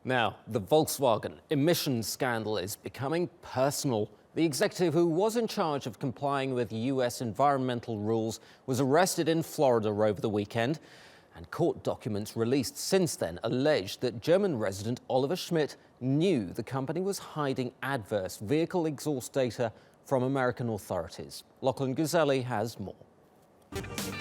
Now, the Volkswagen emissions scandal is becoming personal. The executive who was in charge of complying with US environmental rules was arrested in Florida over the weekend, and court documents released since then allege that German resident Oliver Schmidt knew the company was hiding adverse vehicle exhaust data from American authorities. Lachlan Guselli has more.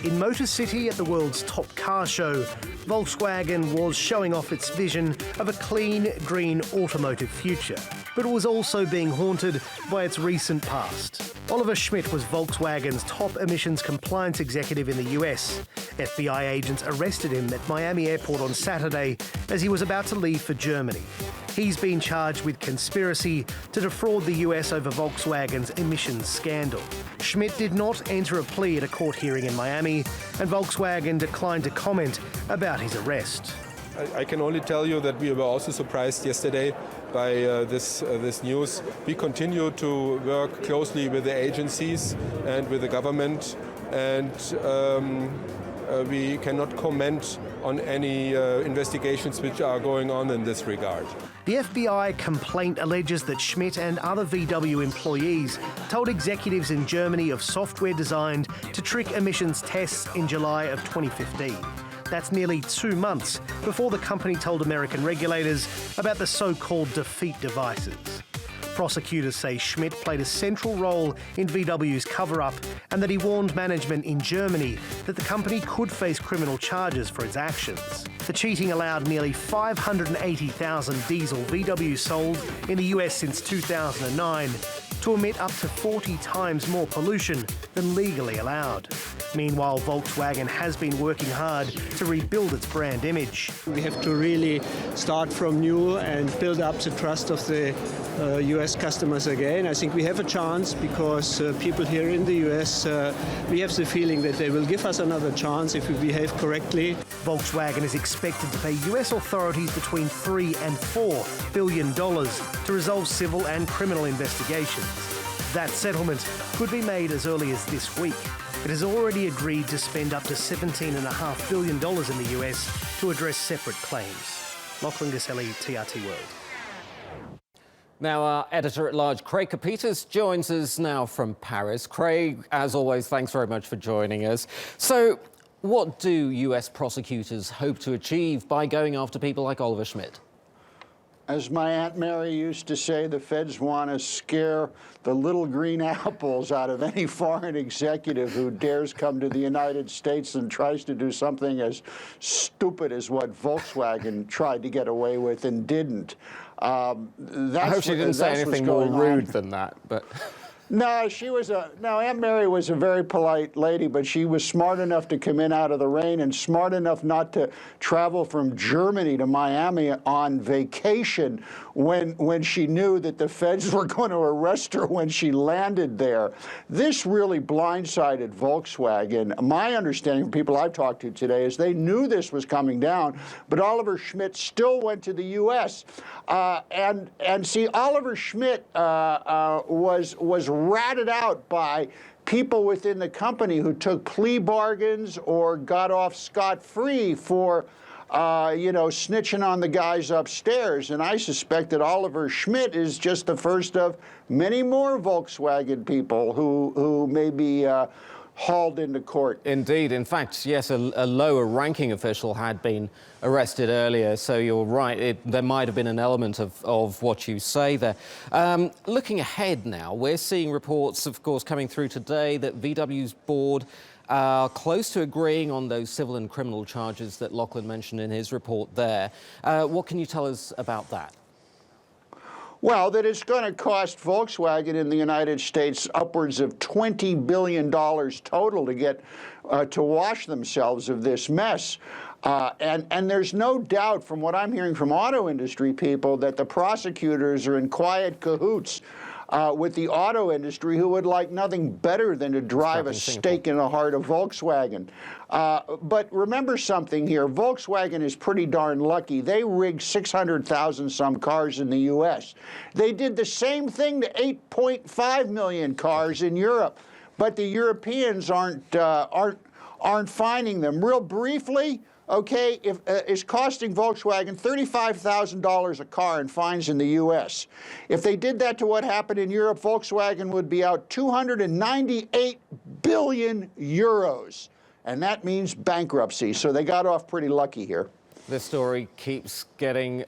In Motor City at the world's top car show, Volkswagen was showing off its vision of a clean, green automotive future. But it was also being haunted by its recent past. Oliver Schmidt was Volkswagen's top emissions compliance executive in the US. FBI agents arrested him at Miami Airport on Saturday as he was about to leave for Germany. He's been charged with conspiracy to defraud the US over Volkswagen's emissions scandal. Schmidt did not enter a plea at a court hearing in Miami, and Volkswagen declined to comment about his arrest. I can only tell you that we were also surprised yesterday by this news. We continue to work closely with the agencies and with the government, and we cannot comment on any investigations which are going on in this regard. The FBI complaint alleges that Schmidt and other VW employees told executives in Germany of software designed to trick emissions tests in July of 2015. That's nearly 2 months before the company told American regulators about the so-called defeat devices. Prosecutors say Schmidt played a central role in VW's cover-up and that he warned management in Germany that the company could face criminal charges for its actions. The cheating allowed nearly 580,000 diesel VWs sold in the US since 2009 to emit up to 40 times more pollution than legally allowed. Meanwhile, Volkswagen has been working hard to rebuild its brand image. We have to really start from new and build up the trust of the US customers again. I think we have a chance because people here in the US, we have the feeling that they will give us another chance if we behave correctly. Volkswagen is expected to pay US authorities between $3 and $4 billion to resolve civil and criminal investigations. That settlement could be made as early as this week. It has already agreed to spend up to $17.5 billion in the US to address separate claims. Lachlan Guselli, TRT World. Now, our editor-at-large, Craig Copetas, joins us now from Paris. Craig, as always, thanks very much for joining us. So, what do US prosecutors hope to achieve by going after people like Oliver Schmidt? As my Aunt Mary used to say, the feds want to scare the little green apples out of any foreign executive who dares come to the United States and tries to do something as stupid as what Volkswagen tried to get away with and didn't. I hope she didn't say anything more rude than that, but... No, Aunt Mary was a very polite lady, but she was smart enough to come in out of the rain and smart enough not to travel from Germany to Miami on vacation when she knew that the feds were going to arrest her when she landed there. This really blindsided Volkswagen. My understanding from people I've talked to today is they knew this was coming down, but Oliver Schmidt still went to the U.S. And see, Oliver Schmidt was ratted out by people within the company who took plea bargains or got off scot-free for, snitching on the guys upstairs. And I suspect that Oliver Schmidt is just the first of many more Volkswagen people who may be hauled into court. Indeed. In fact, yes, a lower-ranking official had been arrested earlier, so you're right. There might have been an element of what you say there. Looking ahead now, we're seeing reports, of course, coming through today that VW's board are close to agreeing on those civil and criminal charges that Lachlan mentioned in his report there. What can you tell us about that? Well, that it's going to cost Volkswagen in the United States upwards of $20 billion total to get to wash themselves of this mess. And there's no doubt from what I'm hearing from auto industry people that the prosecutors are in quiet cahoots with the auto industry, who would like nothing better than to drive a stake in the heart of Volkswagen. But remember something here. Volkswagen is pretty darn lucky. They rigged 600,000 some cars in the U.S. They did the same thing to 8.5 million cars in Europe. But the Europeans aren't finding them. Real briefly, okay, is costing Volkswagen $35,000 a car in fines in the U.S. If they did that to what happened in Europe, Volkswagen would be out 298 billion euros. And that means bankruptcy. So they got off pretty lucky here. This story keeps getting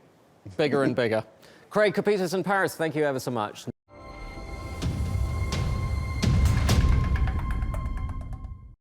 bigger and bigger. Craig Copetas in Paris, thank you ever so much.